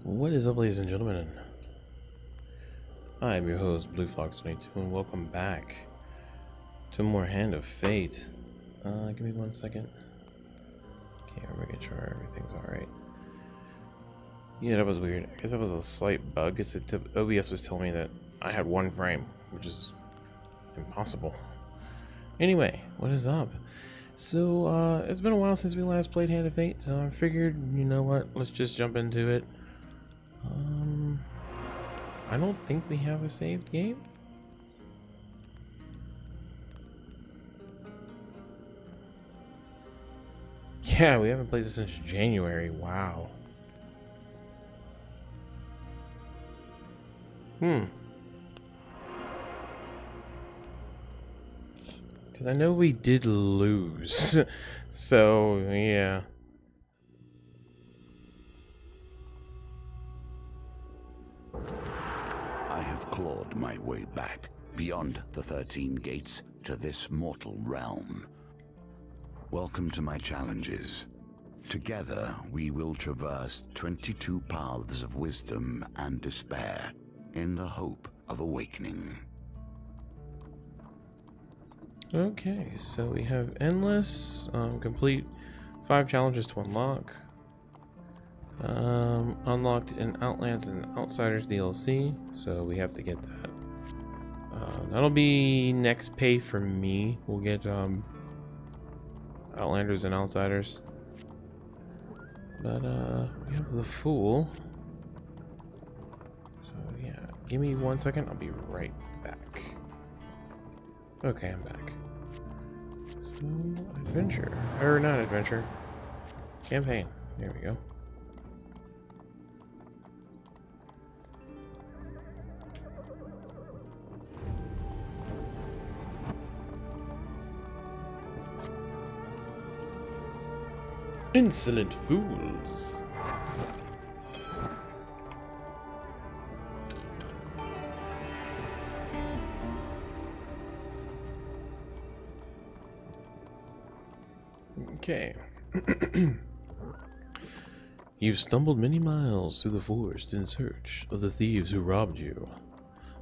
What is up, ladies and gentlemen? I'm your host, Blue Fox 22, and welcome back to more Hand of Fate. Give me 1 second. Okay, I'm making sure everything's alright. Yeah, that was weird. I guess that was a slight bug. OBS was telling me that I had 1 frame, which is impossible. Anyway, what is up? So, it's been a while since we last played Hand of Fate, so I figured, you know what, let's just jump into it. I don't think we have a saved game. Yeah, we haven't played this since January. Wow. Because I know we did lose. So, yeah. I have clawed my way back beyond the 13 gates to this mortal realm. Welcome to my challenges. Together, we will traverse 22 paths of wisdom and despair in the hope of awakening. Okay, so we have endless, complete 5 challenges to unlock. Unlocked in Outlands and Outsiders DLC, so we have to get that. That'll be next pay for me. We'll get Outlanders and Outsiders. But we have the Fool. So yeah, give me 1 second, I'll be right back. Okay, I'm back. So, adventure. Or not adventure. Campaign. There we go. Insolent fools. Okay. You've stumbled many miles through the forest in search of the thieves who robbed you.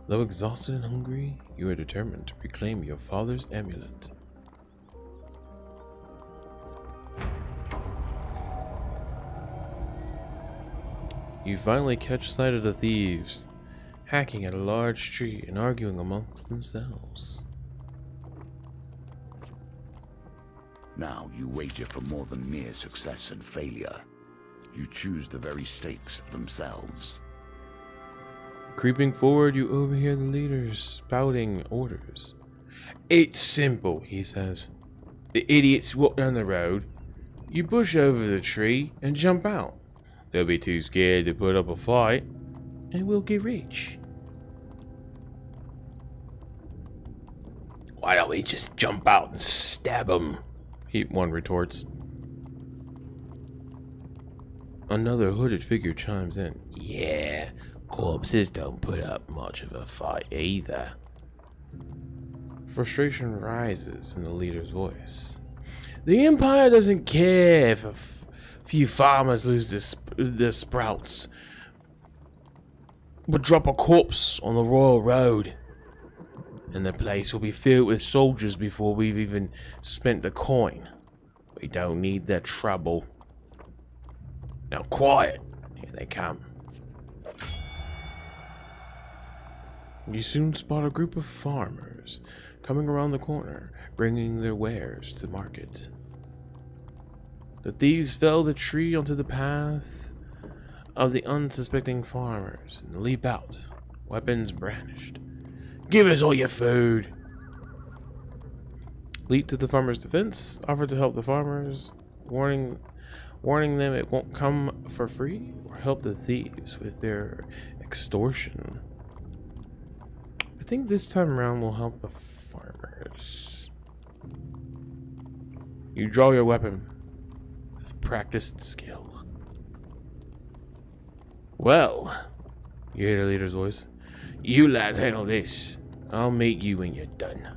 Though exhausted and hungry, you are determined to reclaim your father's amulet. You finally catch sight of the thieves, hacking at a large tree and arguing amongst themselves. Now you wager for more than mere success and failure. You choose the very stakes themselves. Creeping forward, you overhear the leaders spouting orders. It's simple, he says. The idiots walk down the road, you push over the tree and jump out. They'll be too scared to put up a fight, and we'll get rich. Why don't we just jump out and stab them? One retorts. Another hooded figure chimes in. Yeah, corpses don't put up much of a fight either. Frustration rises in the leader's voice. The Empire doesn't care if a few farmers lose their sprouts, but drop a corpse on the royal road, and the place will be filled with soldiers before we've even spent the coin. We don't need that trouble. Now quiet, here they come. You soon spot a group of farmers coming around the corner, bringing their wares to market. The thieves fell the tree onto the path of the unsuspecting farmers and leap out, weapons brandished. Give us all your food! Leap to the farmers' defense, offer to help the farmers, warning them it won't come for free, or help the thieves with their extortion. I think this time around we'll help the farmers. You draw your weapon. Practiced skill. Well, you hear the leader's voice. You lads handle this. I'll meet you when you're done.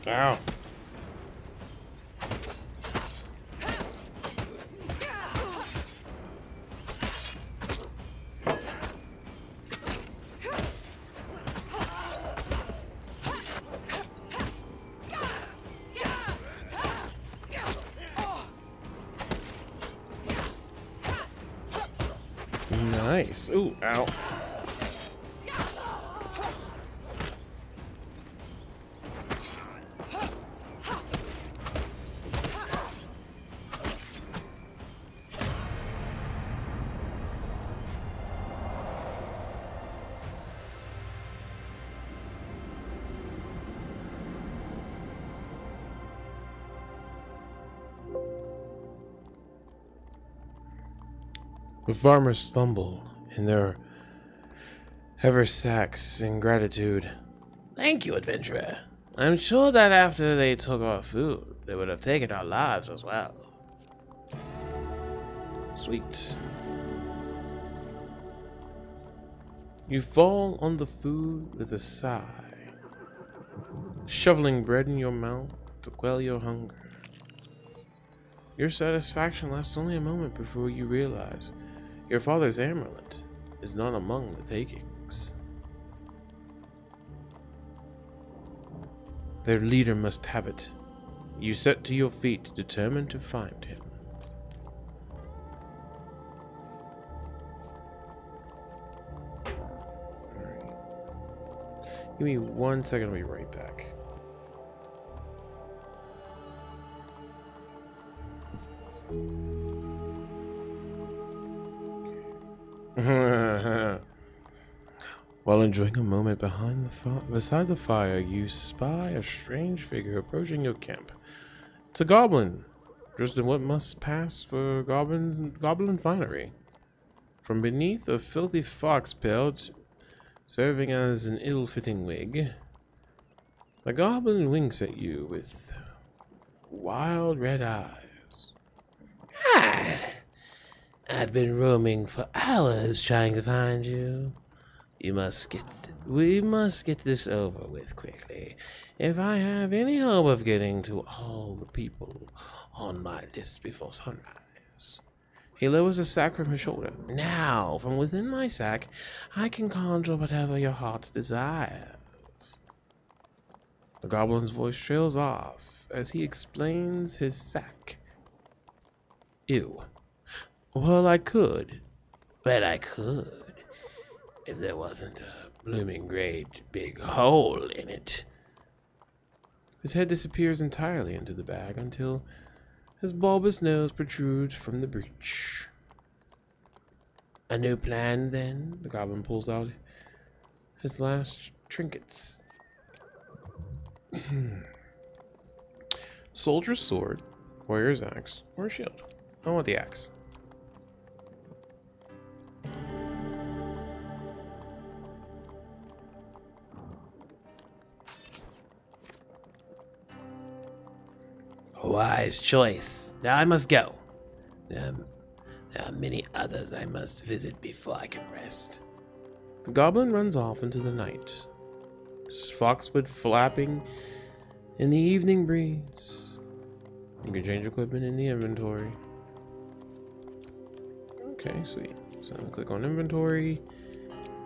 Ow. Nice. Ooh, ow. The farmers fumble in their haversacks in gratitude. Thank you, adventurer. I'm sure that after they took our food, they would have taken our lives as well. Sweet. You fall on the food with a sigh, shoveling bread in your mouth to quell your hunger. Your satisfaction lasts only a moment before you realize your father's amulet is not among the takings. Their leader must have it. You set to your feet, determined to find him. Alright. Give me 1 second, I'll be right back. While enjoying a moment beside the fire, you spy a strange figure approaching your camp. It's a goblin, dressed in what must pass for goblin finery. From beneath a filthy fox pelt, serving as an ill-fitting wig, the goblin winks at you with wild red eyes. Ah! I've been roaming for hours trying to find you. We must get this over with quickly, if I have any hope of getting to all the people on my list before sunrise. He lowers a sack from his shoulder. Now, from within my sack, I can conjure whatever your heart desires. The goblin's voice trails off as he explains his sack. Ew. Well, I could, if there wasn't a blooming great big hole in it. His head disappears entirely into the bag until his bulbous nose protrudes from the breech. A new plan, then? The goblin pulls out his last trinkets. Soldier's sword, warrior's axe, or a shield. I want the axe. Wise choice. Now I must go. There are many others I must visit before I can rest. The goblin runs off into the night, his foxwood flapping in the evening breeze. You can change equipment in the inventory. Okay, sweet. So I'm click on inventory,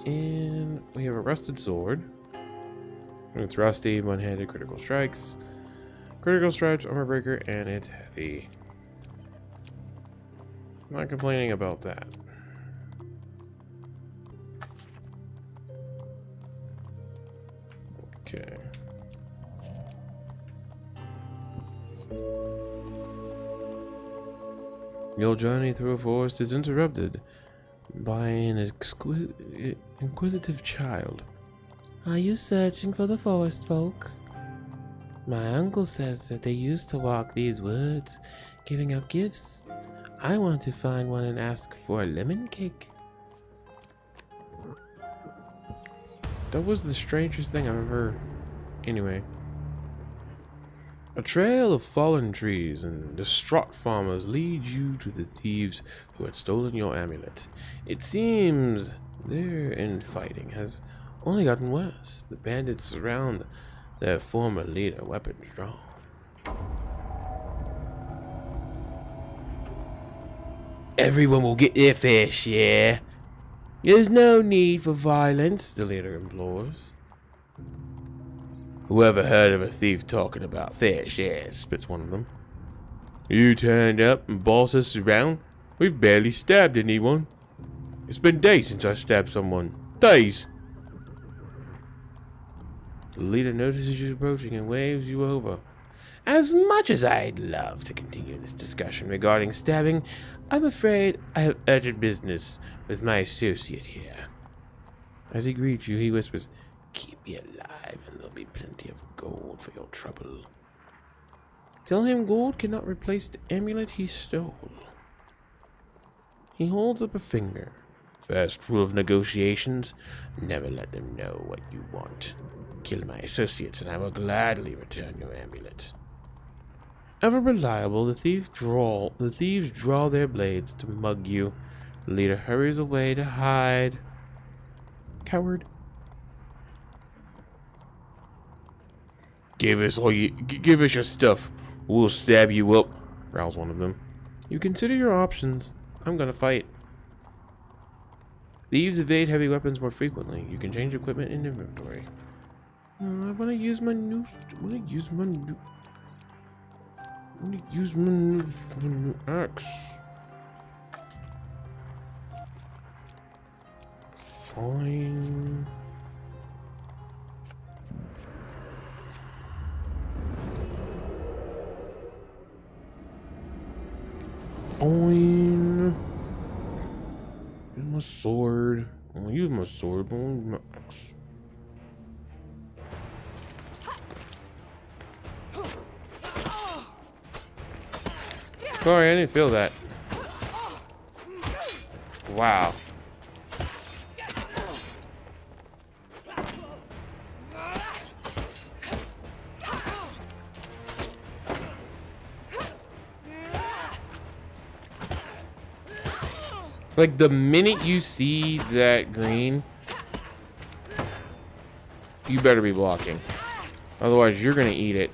and we have a rusted sword. It's rusty, one-handed, critical strikes. Critical strikes, armor breaker, and it's heavy. Not complaining about that. Okay. Your journey through a forest is interrupted by an inquisitive child. Are you searching for the forest folk? My uncle says that they used to walk these woods, giving up gifts. I want to find one and ask for a lemon cake. That was the strangest thing I've ever... Anyway. A trail of fallen trees and distraught farmers lead you to the thieves who had stolen your amulet. It seems their infighting has only gotten worse. The bandits surround Their former leader, weapons drawn. Everyone will get their fair share. There's no need for violence, the leader implores. Whoever heard of a thief talking about fair shares, spits one of them. You turned up and bossed us around? We've barely stabbed anyone. It's been days since I stabbed someone. Days. The leader notices you approaching and waves you over. As much as I'd love to continue this discussion regarding stabbing, I'm afraid I have urgent business with my associate here. As he greets you, he whispers, keep me alive and there'll be plenty of gold for your trouble. Tell him gold cannot replace the amulet he stole. He holds up a finger. First rule of negotiations, never let them know what you want. Kill my associates and I will gladly return your amulet. Ever reliable, the thieves draw their blades to mug you. The leader hurries away to hide. Coward. Give us your stuff. We'll stab you up, growls one of them. You consider your options. I'm gonna fight. Thieves evade heavy weapons more frequently. You can change equipment in inventory. I wanna use my new axe. Fine. Fine. Use my sword. I'll use my sword, but I'll use my axe. Sorry, I didn't feel that. Wow. Like, the minute you see that green, you better be blocking. Otherwise, you're gonna eat it.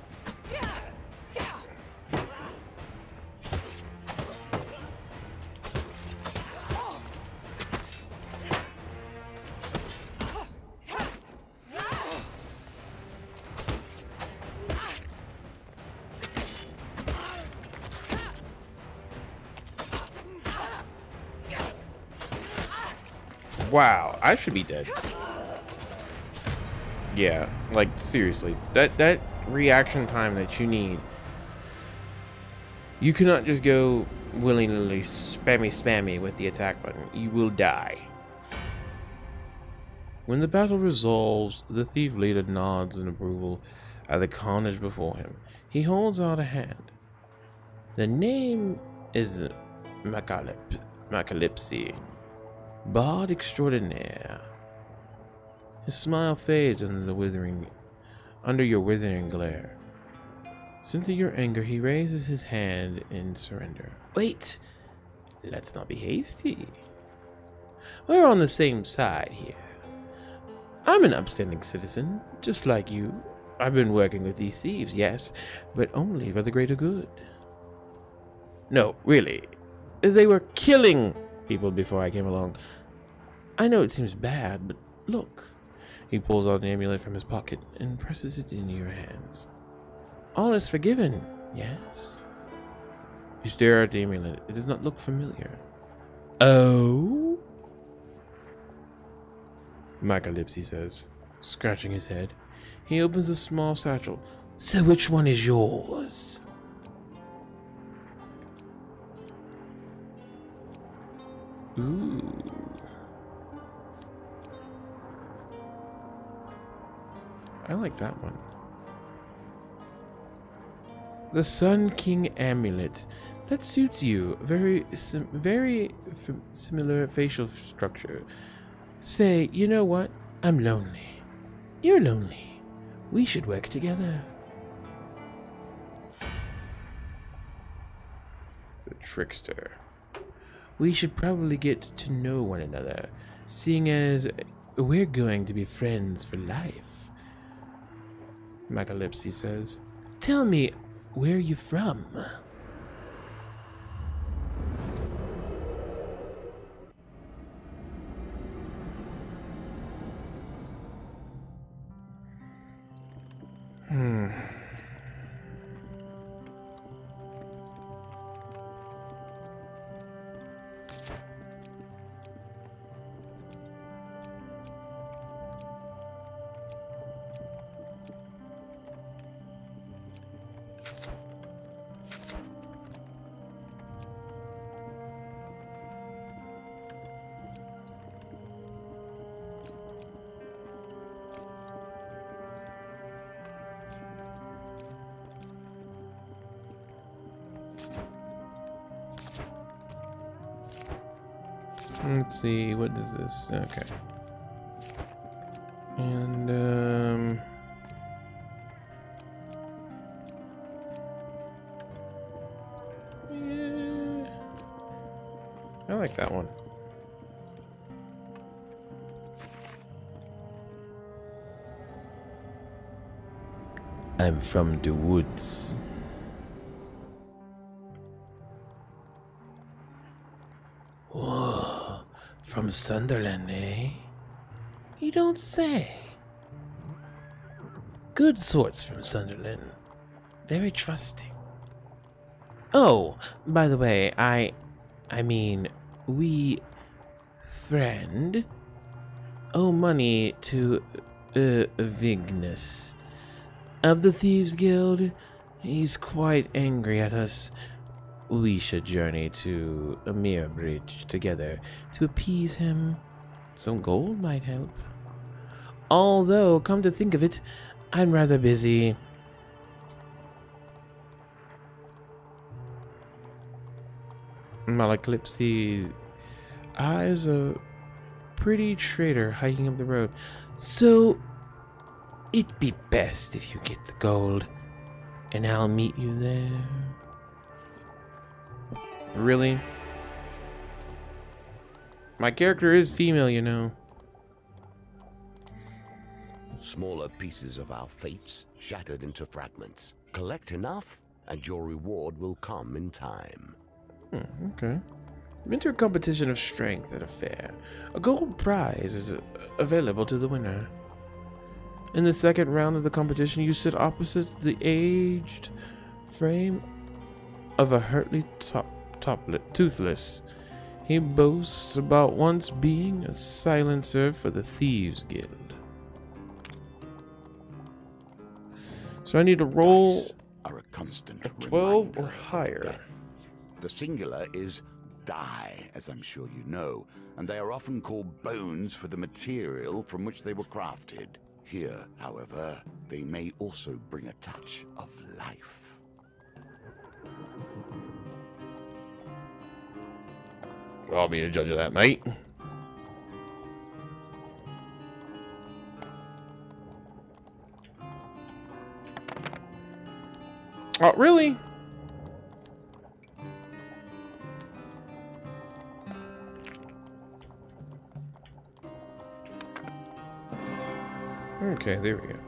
Wow, I should be dead. Yeah, like seriously, that reaction time that you need. You cannot just go willy-nilly spammy with the attack button. You will die. When the battle resolves, the thief leader nods in approval at the carnage before him. He holds out a hand. The name is Macalypsy. Bard extraordinaire. His smile fades under your withering glare. Sensing your anger, he raises his hand in surrender. Wait! Let's not be hasty. We're on the same side here. I'm an upstanding citizen, just like you. I've been working with these thieves, yes, but only for the greater good. No, really. They were killing people before I came along. I know it seems bad, but look. He pulls out an amulet from his pocket and presses it into your hands. All is forgiven, yes? You stare at the amulet. It does not look familiar. Oh? Macalypsy says, scratching his head. He opens a small satchel. So which one is yours? Ooh. I like that one. The Sun King amulet. That suits you. Very similar facial structure. Say, you know what? I'm lonely. You're lonely. We should work together. The trickster. We should probably get to know one another, seeing as we're going to be friends for life. Megalypsy says. Tell me, where you from? Let's see, what is this? Okay. And, yeah. I like that one. I'm from the woods. Whoa, from Sunderland, eh? You don't say. Good sorts from Sunderland. Very trusting. Oh, by the way, I mean, we, friend, owe money to, Vignus of the Thieves Guild. He's quite angry at us. We should journey to a mere bridge together to appease him. Some gold might help. Although, come to think of it, I'm rather busy. Malaclipsy's eyes a pretty trader hiking up the road. So, it'd be best if you get the gold, and I'll meet you there. Really? My character is female, you know. Smaller pieces of our fates shattered into fragments. Collect enough, and your reward will come in time. Okay. Enter a competition of strength at a fair. A gold prize is available to the winner. In the second round of the competition, you sit opposite the aged frame of a hurtly toothless. He boasts about once being a silencer for the Thieves Guild. So I need to roll Dice are a constant a 12 or reminder of higher. death. The singular is die, as I'm sure you know, and they are often called bones for the material from which they were crafted. Here, however, they may also bring a touch of life. I'll be the judge of that, mate. Oh, really? Okay, there we go.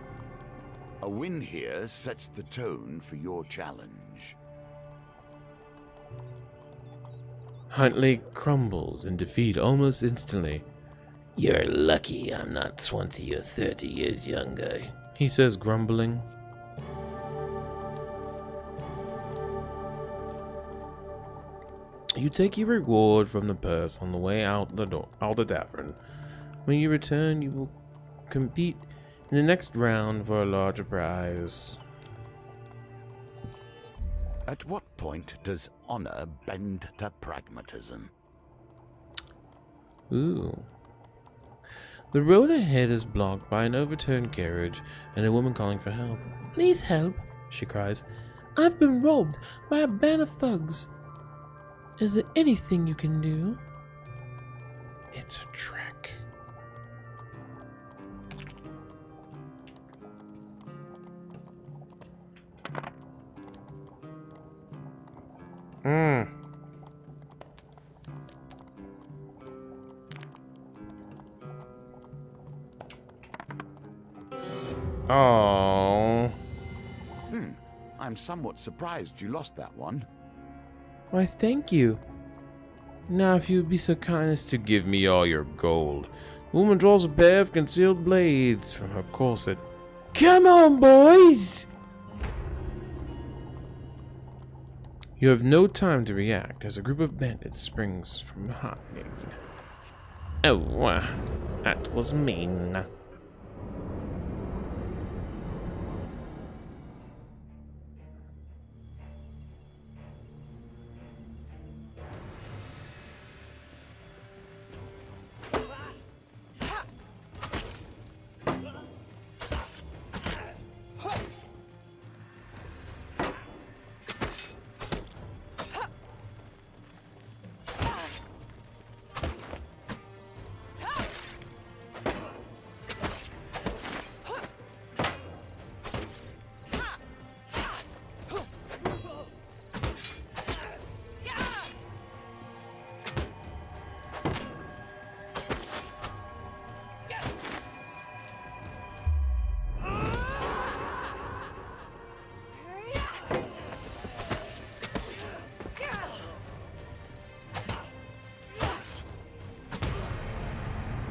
A win here sets the tone for your challenge. Huntley crumbles in defeat almost instantly. You're lucky I'm not 20 or 30 years younger, he says, grumbling. You take your reward from the purse on the way out the tavern. When you return, you will compete in the next round for a larger prize. At what point does honor bend to pragmatism? Ooh. The road ahead is blocked by an overturned carriage and a woman calling for help. Please help, she cries. I've been robbed by a band of thugs. Is there anything you can do? It's a trick. Oh. I'm somewhat surprised you lost that one. Why, thank you. Now, if you would be so kind as to give me all your gold. The woman draws a pair of concealed blades from her corset. Come on, boys! You have no time to react as a group of bandits springs from hiding. Oh, that was mean.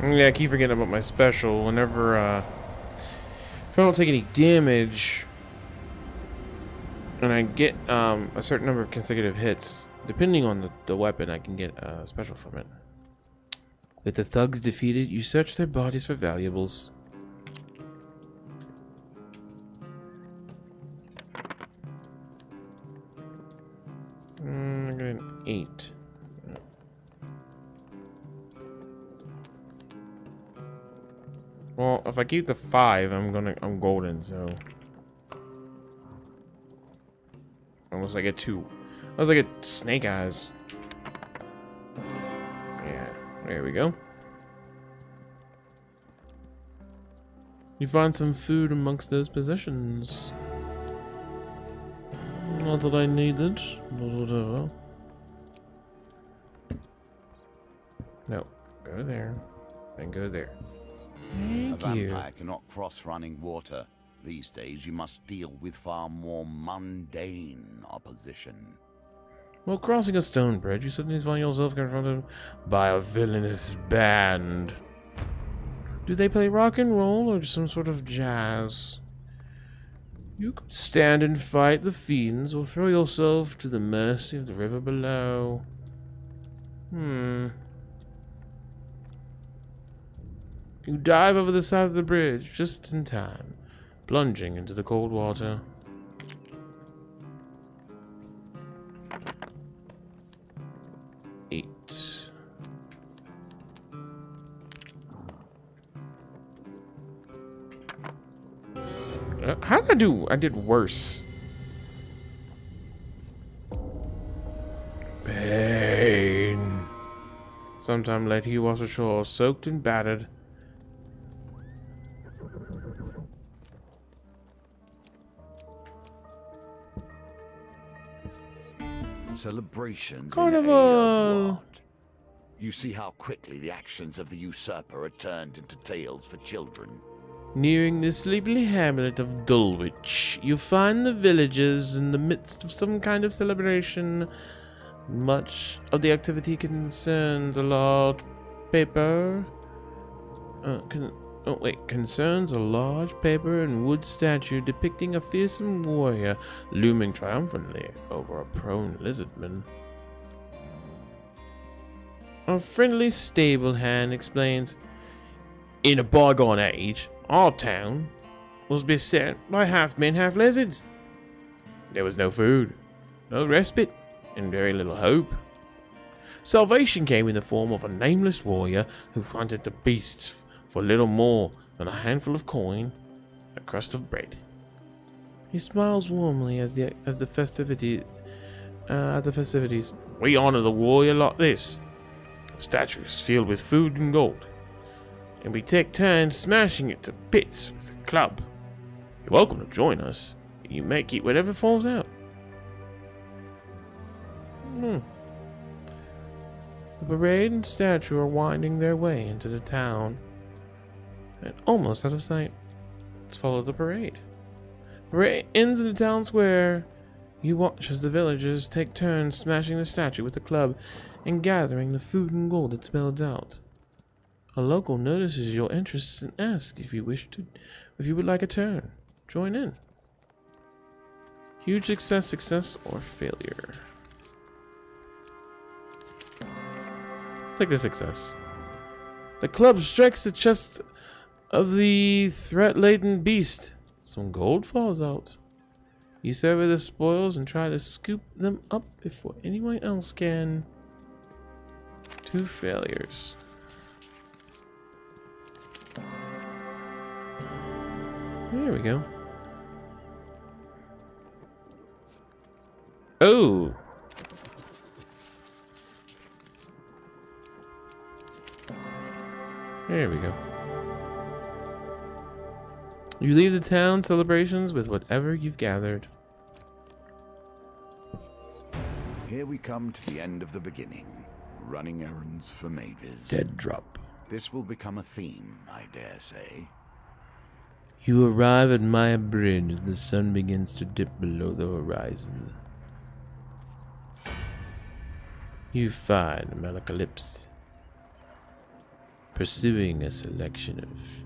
Yeah, I keep forgetting about my special. Whenever, if I don't take any damage, and I get a certain number of consecutive hits, depending on the weapon, I can get a special from it. With the thugs defeated, you search their bodies for valuables. I got an 8. Well, if I keep the 5, I'm golden, so. Unless I get 2. Unless I get snake eyes. Yeah, there we go. You find some food amongst those possessions. Not that I need it, but whatever. No, go there, and go there. Thank A you. vampire cannot cross running water. These days you must deal with far more mundane opposition. While crossing a stone bridge, you suddenly find yourself confronted by a villainous band. Do they play rock and roll or some sort of jazz? You could stand and fight the fiends or throw yourself to the mercy of the river below. You dive over the side of the bridge just in time, plunging into the cold water. How did I do? I did worse. Pain. Sometime late he was ashore, soaked and battered. Celebrations Carnival. in aid of what? You see how quickly the actions of the usurper are turned into tales for children. Nearing the sleepy hamlet of Dulwich, you find the villagers in the midst of some kind of celebration. Much of the activity concerns a large paper. Concerns a large paper and wood statue depicting a fearsome warrior looming triumphantly over a prone lizardman. A friendly stable hand explains, "In a bygone age, our town was beset by half-men, half-lizards. There was no food, no respite, and very little hope. Salvation came in the form of a nameless warrior who hunted the beasts for little more than a handful of coin, a crust of bread." He smiles warmly as the festivities. "We honor the warrior like this. Statues filled with food and gold, and we take turns smashing it to bits with a club. You're welcome to join us. You may keep whatever falls out." The parade and statue are winding their way into the town, and almost out of sight. Let's follow the parade. Parade ends in the town square. You watch as the villagers take turns smashing the statue with a club and gathering the food and gold it spells out. A local notices your interests and asks if you would like a turn. Join in. Huge success or failure. Take the success. The club strikes the chest of the threat-laden beast. Some gold falls out. You survey the spoils and try to scoop them up before anyone else can. 2 failures. There we go. Oh! There we go. You leave the town celebrations with whatever you've gathered. Here we come to the end of the beginning. Running errands for mages. Dead drop. This will become a theme, I dare say. You arrive at Maya Bridge as the sun begins to dip below the horizon. You find Malacalypse pursuing a selection of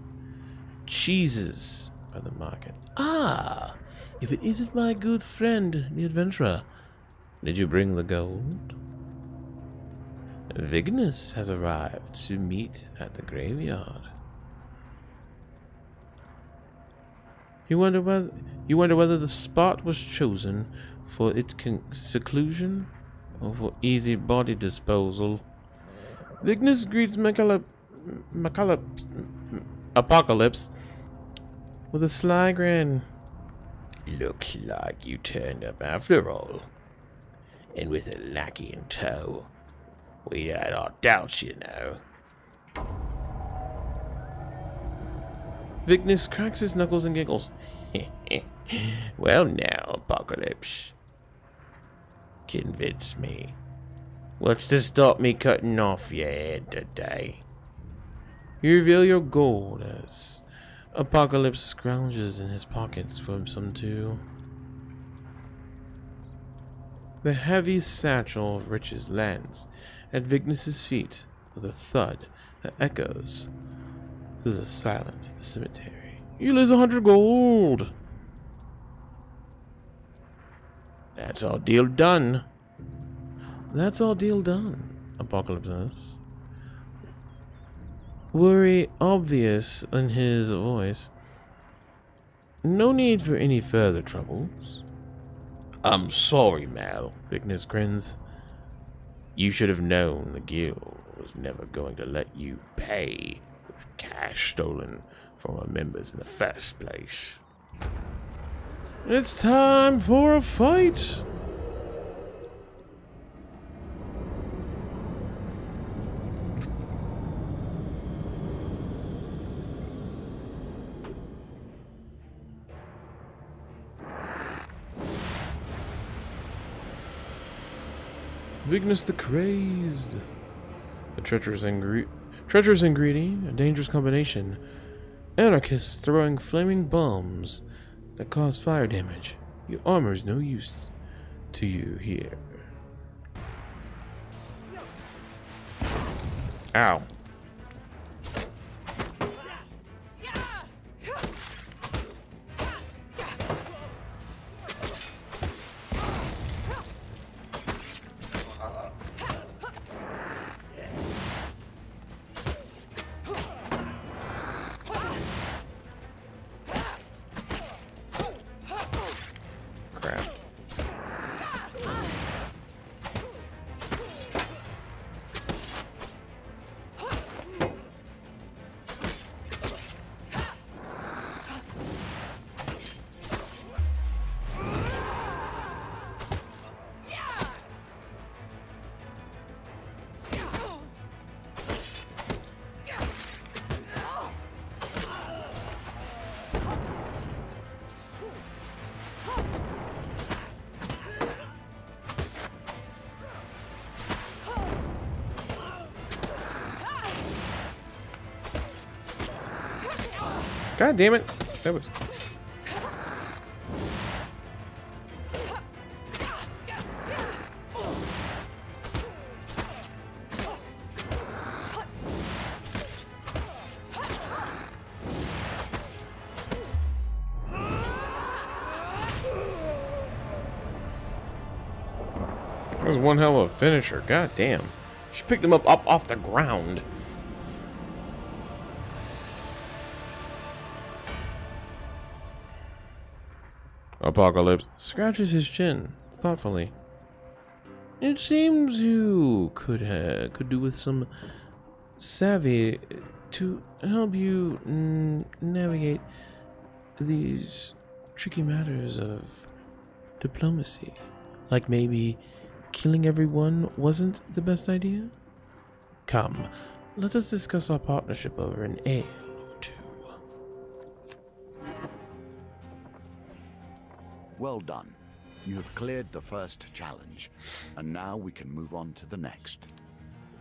cheeses by the market. Ah, if it isn't my good friend, the adventurer. Did you bring the gold? Vignus has arrived to meet at the graveyard. You wonder whether the spot was chosen for its seclusion or for easy body disposal. Vignus greets Apocalypse with a sly grin. Looks like you turned up after all. And with a lackey in tow. We had our doubts, you know. Vignus cracks his knuckles and giggles. Well now, Apocalypse. Convince me. What's to stop me cutting off your head today? You reveal your gold as Apocalypse scrounges in his pockets for some too. The heavy satchel of riches lands at Vignus's feet with a thud that echoes through the silence of the cemetery. You lose 100 gold. That's all deal done. That's all deal done, Apocalypse says. Worry obvious in his voice. No need for any further troubles. I'm sorry, Mal, Vignus grins. You should have known the guild was never going to let you pay with cash stolen from our members in the first place. It's time for a fight! Vignus the Crazed. A treacherous and greedy, a dangerous combination. Anarchists throwing flaming bombs that cause fire damage. Your armor's no use to you here. Ow. God damn it. That was... That was one hell of a finisher. God damn. She picked him up off the ground. Apocalypse scratches his chin thoughtfully. It seems you could do with some savvy to help you navigate these tricky matters of diplomacy. Like maybe killing everyone wasn't the best idea? Come, let us discuss our partnership over an ale or two. Well done. You have cleared the first challenge, and now we can move on to the next.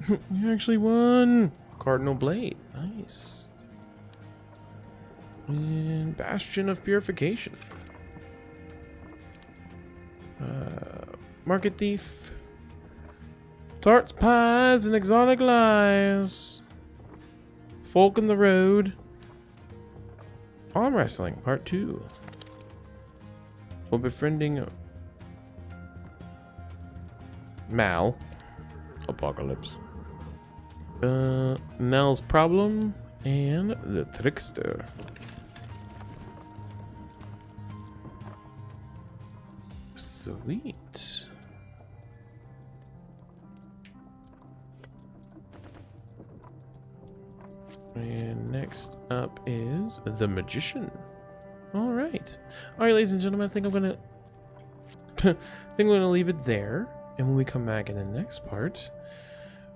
You actually won! Cardinal Blade. Nice. And Bastion of Purification. Market Thief. Tarts, pies, and exotic lies. Folk in the Road. Arm Wrestling, Part 2. For befriending Mal. Apocalypse. Mal's Problem. And the Trickster. Sweet. And next up is the Magician. All right, ladies and gentlemen. I think I'm gonna leave it there. And when we come back in the next part,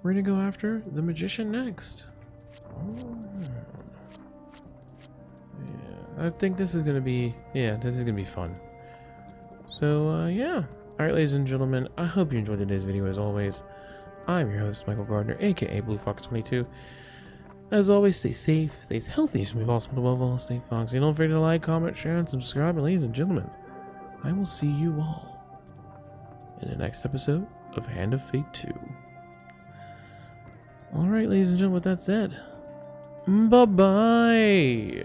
we're gonna go after the Magician next. Yeah, I think this is gonna be fun. So yeah. All right, ladies and gentlemen. I hope you enjoyed today's video. As always, I'm your host, Michael Gardner, aka Blue Fox 22. As always, stay safe, stay healthy, stay awesome, above all, stay foxy. Don't forget to like, comment, share, and subscribe. And ladies and gentlemen, I will see you all in the next episode of Hand of Fate 2. Alright, ladies and gentlemen, with that said, bye-bye.